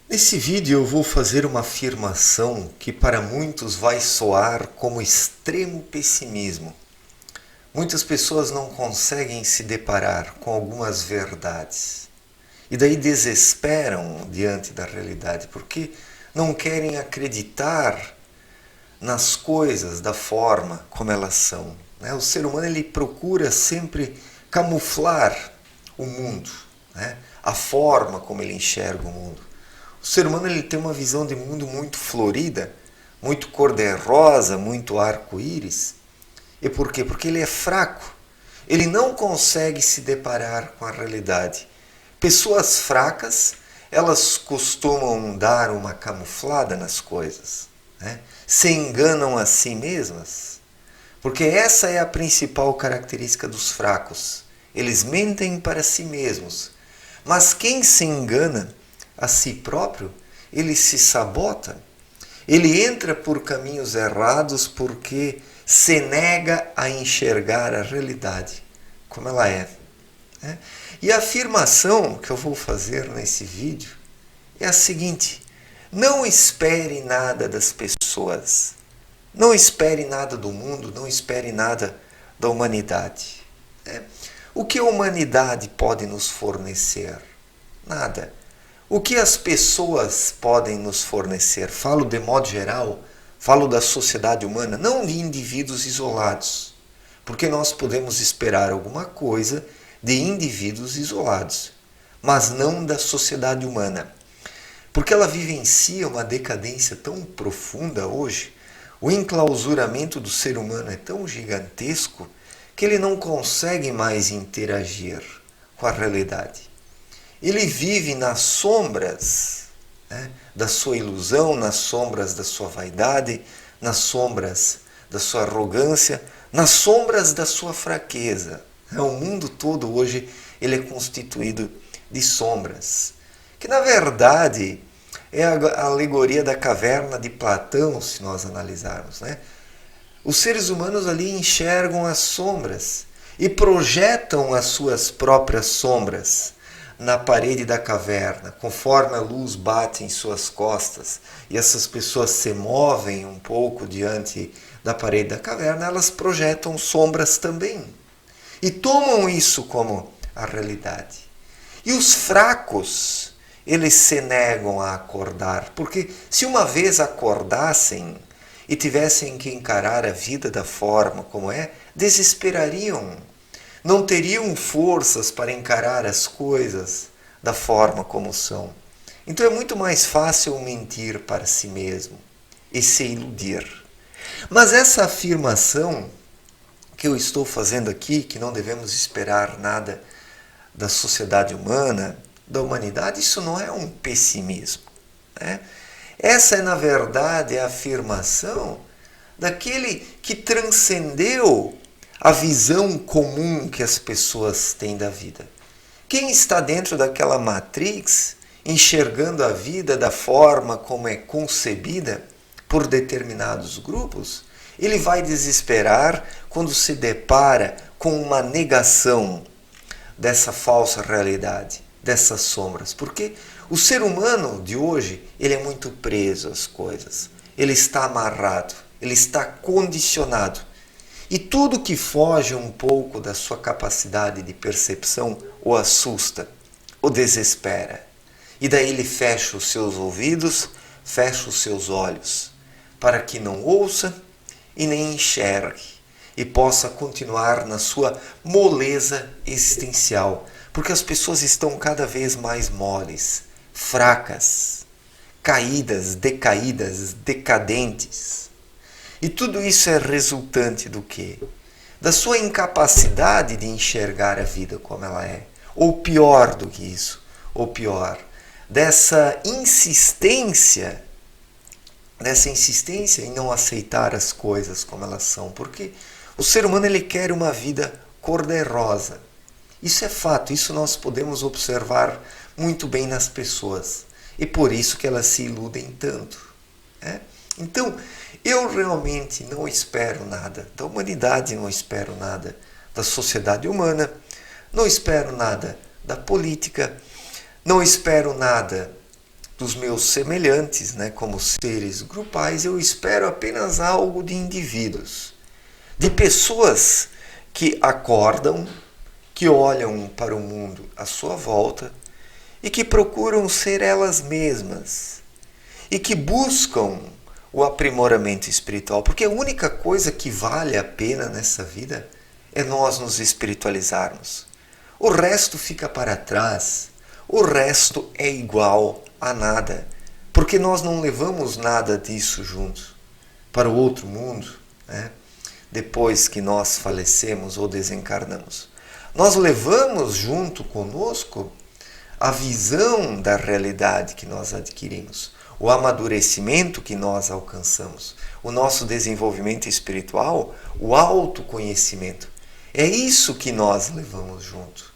Nesse vídeo eu vou fazer uma afirmação que para muitos vai soar como extremo pessimismo. Muitas pessoas não conseguem se deparar com algumas verdades e daí desesperam diante da realidade porque não querem acreditar nas coisas da forma como elas são. O ser humano ele procura sempre camuflar o mundo, a forma como ele enxerga o mundo. O ser humano ele tem uma visão de mundo muito florida, muito cor-de-rosa, muito arco-íris. E por quê? Porque ele é fraco. Ele não consegue se deparar com a realidade. Pessoas fracas, elas costumam dar uma camuflada nas coisas, se enganam a si mesmas. Porque essa é a principal característica dos fracos. Eles mentem para si mesmos. Mas quem se engana a si próprio, ele se sabota. Ele entra por caminhos errados porque se nega a enxergar a realidade como ela é. E a afirmação que eu vou fazer nesse vídeo é a seguinte: não espere nada das pessoas, não espere nada do mundo, não espere nada da humanidade. O que a humanidade pode nos fornecer? Nada. O que as pessoas podem nos fornecer? Falo de modo geral, falo da sociedade humana, não de indivíduos isolados, porque nós podemos esperar alguma coisa de indivíduos isolados, mas não da sociedade humana, porque ela vivencia uma decadência tão profunda hoje, o enclausuramento do ser humano é tão gigantesco que ele não consegue mais interagir com a realidade. Ele vive nas sombras da sua ilusão, nas sombras da sua vaidade, nas sombras da sua arrogância, nas sombras da sua fraqueza. O mundo todo hoje ele é constituído de sombras, que na verdade é a alegoria da caverna de Platão, se nós analisarmos. Os seres humanos ali enxergam as sombras e projetam as suas próprias sombras na parede da caverna, conforme a luz bate em suas costas e essas pessoas se movem um pouco diante da parede da caverna, elas projetam sombras também e tomam isso como a realidade. E os fracos, eles se negam a acordar, porque se uma vez acordassem e tivessem que encarar a vida da forma como é, desesperariam. Não teriam forças para encarar as coisas da forma como são. Então é muito mais fácil mentir para si mesmo e se iludir. Mas essa afirmação que eu estou fazendo aqui, que não devemos esperar nada da sociedade humana, da humanidade, isso não é um pessimismo. Essa é, na verdade, a afirmação daquele que transcendeu a visão comum que as pessoas têm da vida. Quem está dentro daquela matrix, enxergando a vida da forma como é concebida por determinados grupos, ele vai desesperar quando se depara com uma negação dessa falsa realidade, dessas sombras. Porque o ser humano de hoje, ele é muito preso às coisas. Ele está amarrado, ele está condicionado. E tudo que foge um pouco da sua capacidade de percepção o assusta, o desespera. E daí ele fecha os seus ouvidos, fecha os seus olhos, para que não ouça e nem enxergue, e possa continuar na sua moleza existencial, porque as pessoas estão cada vez mais moles, fracas, caídas, decaídas, decadentes. E tudo isso é resultante do quê? Da sua incapacidade de enxergar a vida como ela é. Ou pior do que isso, ou pior, dessa insistência em não aceitar as coisas como elas são. Porque o ser humano ele quer uma vida cor-de-rosa. Isso é fato, isso nós podemos observar muito bem nas pessoas. E por isso que elas se iludem tanto. Então, eu realmente não espero nada da humanidade, não espero nada da sociedade humana, não espero nada da política, não espero nada dos meus semelhantes, né, como seres grupais, eu espero apenas algo de indivíduos, de pessoas que acordam, que olham para o mundo à sua volta e que procuram ser elas mesmas e que buscam o aprimoramento espiritual, porque a única coisa que vale a pena nessa vida é nós nos espiritualizarmos. O resto fica para trás, o resto é igual a nada, porque nós não levamos nada disso junto para o outro mundo, né? Depois que nós falecemos ou desencarnamos. Nós levamos junto conosco a visão da realidade que nós adquirimos, o amadurecimento que nós alcançamos, o nosso desenvolvimento espiritual, o autoconhecimento. É isso que nós levamos junto.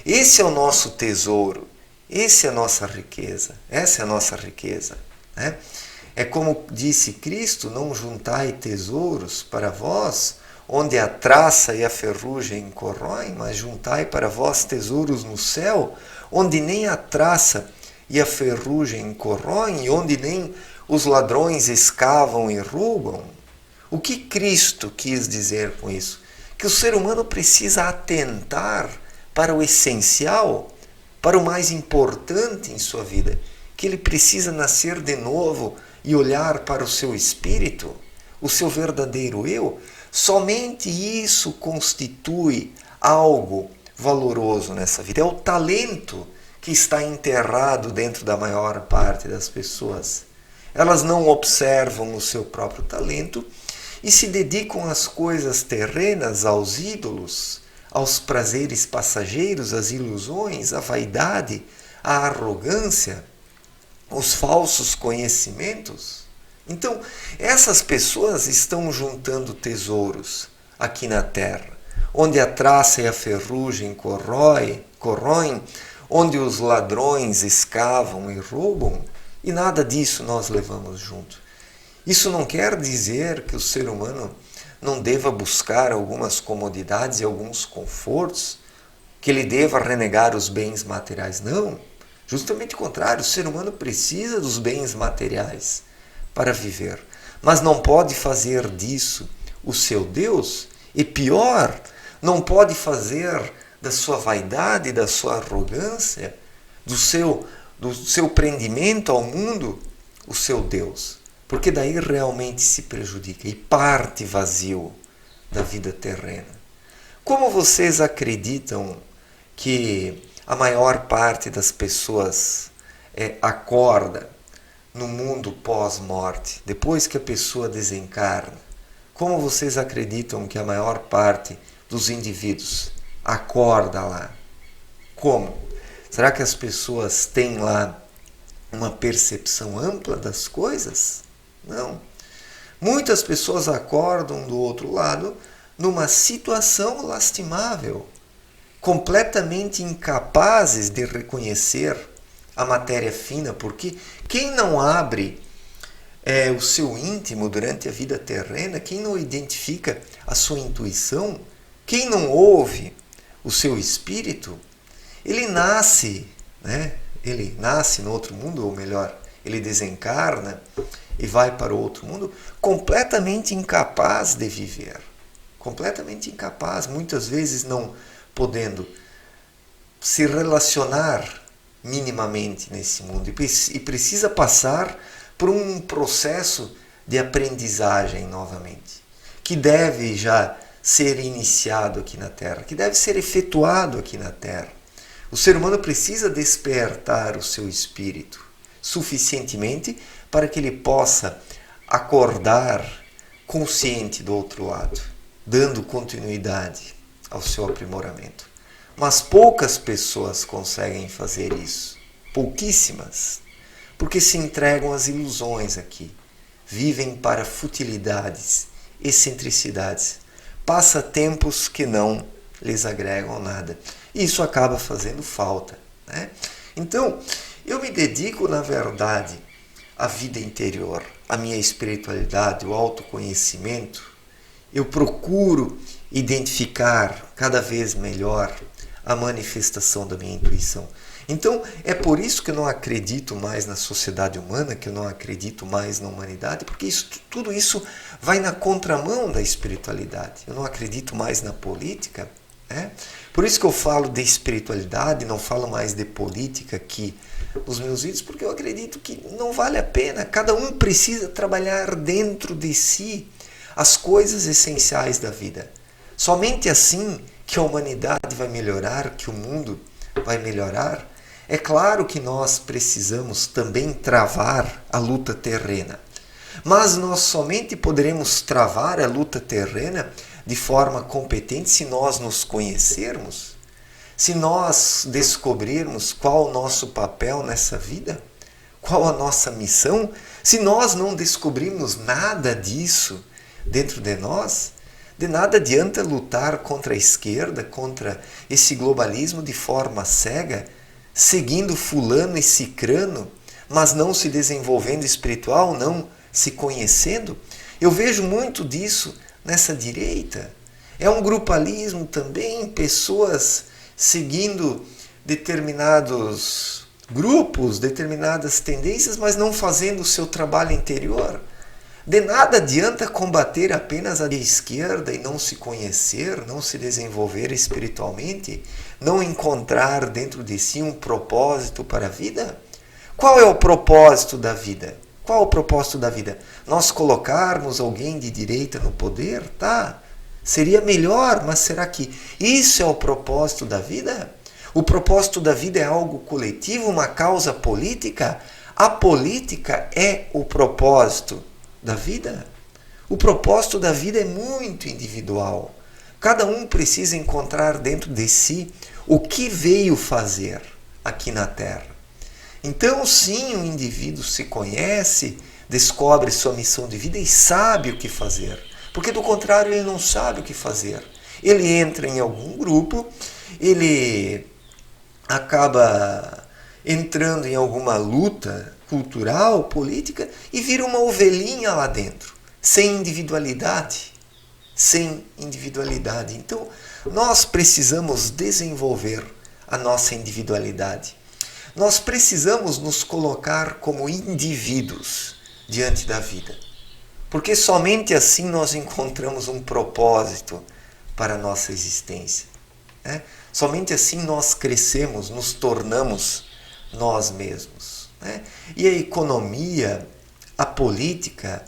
Esse é o nosso tesouro, essa é a nossa riqueza, essa é a nossa riqueza, né? É como disse Cristo, não juntai tesouros para vós, onde a traça e a ferrugem corroem, mas juntai para vós tesouros no céu, onde nem a traça e a ferrugem corroem, e onde nem os ladrões escavam e roubam. O que Cristo quis dizer com isso? Que o ser humano precisa atentar para o essencial, para o mais importante em sua vida, que ele precisa nascer de novo e olhar para o seu espírito, o seu verdadeiro eu. Somente isso constitui algo valoroso nessa vida. É o talento que está enterrado dentro da maior parte das pessoas. Elas não observam o seu próprio talento e se dedicam às coisas terrenas, aos ídolos, aos prazeres passageiros, às ilusões, à vaidade, à arrogância, os falsos conhecimentos. Então, essas pessoas estão juntando tesouros aqui na Terra, onde a traça e a ferrugem corroem, onde os ladrões escavam e roubam, e nada disso nós levamos junto. Isso não quer dizer que o ser humano não deva buscar algumas comodidades e alguns confortos, que ele deva renegar os bens materiais. Não. Justamente o contrário, o ser humano precisa dos bens materiais para viver, mas não pode fazer disso o seu Deus, e pior, não pode fazer da sua vaidade, da sua arrogância, do seu prendimento ao mundo, o seu Deus, porque daí realmente se prejudica e parte vazio da vida terrena. Como vocês acreditam que a maior parte das pessoas acorda no mundo pós-morte, depois que a pessoa desencarna? Como vocês acreditam que a maior parte dos indivíduos acorda lá? Como? Será que as pessoas têm lá uma percepção ampla das coisas? Não. Muitas pessoas acordam do outro lado numa situação lastimável, completamente incapazes de reconhecer a matéria fina, porque quem não abre o seu íntimo durante a vida terrena, quem não identifica a sua intuição, quem não ouve o seu espírito, ele nasce, né? Ele nasce no outro mundo, ou melhor, ele desencarna e vai para o outro mundo completamente incapaz de viver, completamente incapaz, muitas vezes não podendo se relacionar minimamente nesse mundo, e precisa passar por um processo de aprendizagem novamente, que deve já ser iniciado aqui na Terra, que deve ser efetuado aqui na Terra. O ser humano precisa despertar o seu espírito suficientemente para que ele possa acordar consciente do outro lado, dando continuidade ao seu aprimoramento. Mas poucas pessoas conseguem fazer isso, pouquíssimas, porque se entregam às ilusões aqui, vivem para futilidades, excentricidades, passatempos que não lhes agregam nada. E isso acaba fazendo falta, né? Então, eu me dedico, na verdade, à vida interior, à minha espiritualidade, o autoconhecimento. Eu procuro identificar cada vez melhor a manifestação da minha intuição. Então, é por isso que eu não acredito mais na sociedade humana, que eu não acredito mais na humanidade, porque tudo isso vai na contramão da espiritualidade. Eu não acredito mais na política. Por isso que eu falo de espiritualidade, não falo mais de política aqui nos meus vídeos, porque eu acredito que não vale a pena. Cada um precisa trabalhar dentro de si as coisas essenciais da vida. Somente assim que a humanidade vai melhorar, que o mundo vai melhorar. É claro que nós precisamos também travar a luta terrena, mas nós somente poderemos travar a luta terrena de forma competente se nós nos conhecermos, se nós descobrirmos qual o nosso papel nessa vida, qual a nossa missão. Se nós não descobrirmos nada disso dentro de nós, de nada adianta lutar contra a esquerda, contra esse globalismo de forma cega, seguindo fulano e cicrano, mas não se desenvolvendo espiritual, não se conhecendo. Eu vejo muito disso nessa direita. É um grupalismo também, pessoas seguindo determinados grupos, determinadas tendências, mas não fazendo o seu trabalho interior. De nada adianta combater apenas a esquerda e não se conhecer, não se desenvolver espiritualmente, não encontrar dentro de si um propósito para a vida. Qual é o propósito da vida? Qual é o propósito da vida? Nós colocarmos alguém de direita no poder? Tá, seria melhor, mas será que isso é o propósito da vida? O propósito da vida é algo coletivo, uma causa política? A política é o propósito da vida? O propósito da vida é muito individual. Cada um precisa encontrar dentro de si o que veio fazer aqui na Terra. Então, sim, o indivíduo se conhece, descobre sua missão de vida e sabe o que fazer. Porque, do contrário, ele não sabe o que fazer. Ele entra em algum grupo, ele acaba entrando em alguma luta cultural, política, e vira uma ovelhinha lá dentro, sem individualidade. Sem individualidade. Então, nós precisamos desenvolver a nossa individualidade. Nós precisamos nos colocar como indivíduos diante da vida. Porque somente assim nós encontramos um propósito para a nossa existência. Somente assim nós crescemos, nos tornamos nós mesmos. E a economia, a política,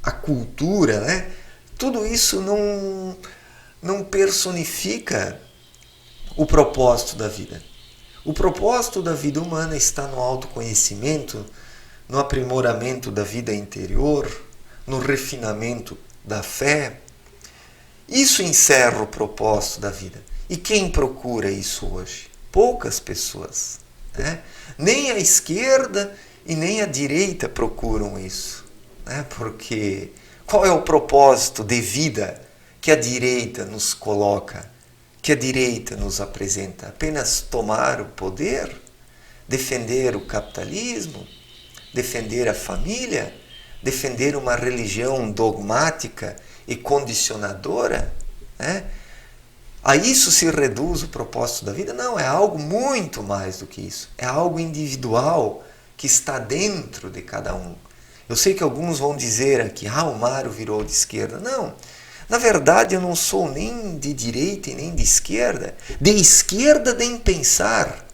a cultura, tudo isso não personifica o propósito da vida. O propósito da vida humana está no autoconhecimento, no aprimoramento da vida interior, no refinamento da fé. Isso encerra o propósito da vida. E quem procura isso hoje? Poucas pessoas. Nem a esquerda e nem a direita procuram isso. Porque qual é o propósito de vida que a direita nos coloca, que a direita nos apresenta? Apenas tomar o poder? Defender o capitalismo? Defender a família? Defender uma religião dogmática e condicionadora? A isso se reduz o propósito da vida? Não, é algo muito mais do que isso. É algo individual que está dentro de cada um. Eu sei que alguns vão dizer aqui, o Mário virou de esquerda. Não, na verdade eu não sou nem de direita e nem de esquerda. De esquerda nem pensar.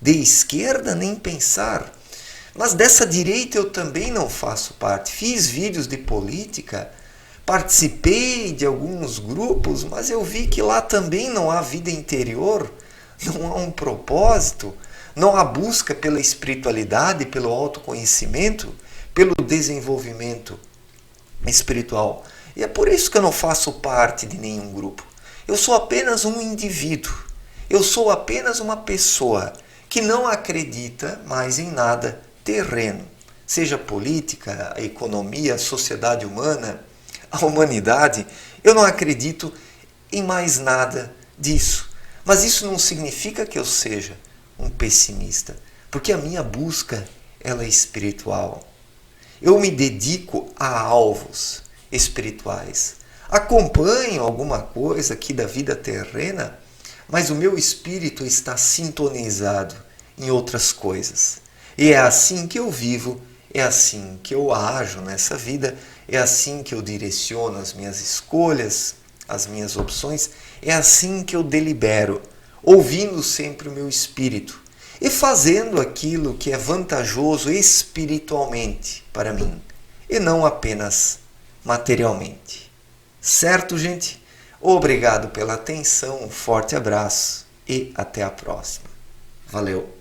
De esquerda nem pensar. Mas dessa direita eu também não faço parte. Fiz vídeos de política, participei de alguns grupos, mas eu vi que lá também não há vida interior, não há um propósito, não há busca pela espiritualidade, pelo autoconhecimento, pelo desenvolvimento espiritual. E é por isso que eu não faço parte de nenhum grupo. Eu sou apenas um indivíduo. Eu sou apenas uma pessoa que não acredita mais em nada terreno. Seja política, a economia, a sociedade humana, a humanidade. Eu não acredito em mais nada disso. Mas isso não significa que eu seja um pessimista. Porque a minha busca ela é espiritual. Eu me dedico a alvos espirituais. Acompanho alguma coisa aqui da vida terrena, mas o meu espírito está sintonizado em outras coisas. E é assim que eu vivo, é assim que eu ajo nessa vida, é assim que eu direciono as minhas escolhas, as minhas opções, é assim que eu delibero, ouvindo sempre o meu espírito e fazendo aquilo que é vantajoso espiritualmente para mim e não apenas materialmente. Certo, gente? Obrigado pela atenção, um forte abraço e até a próxima. Valeu!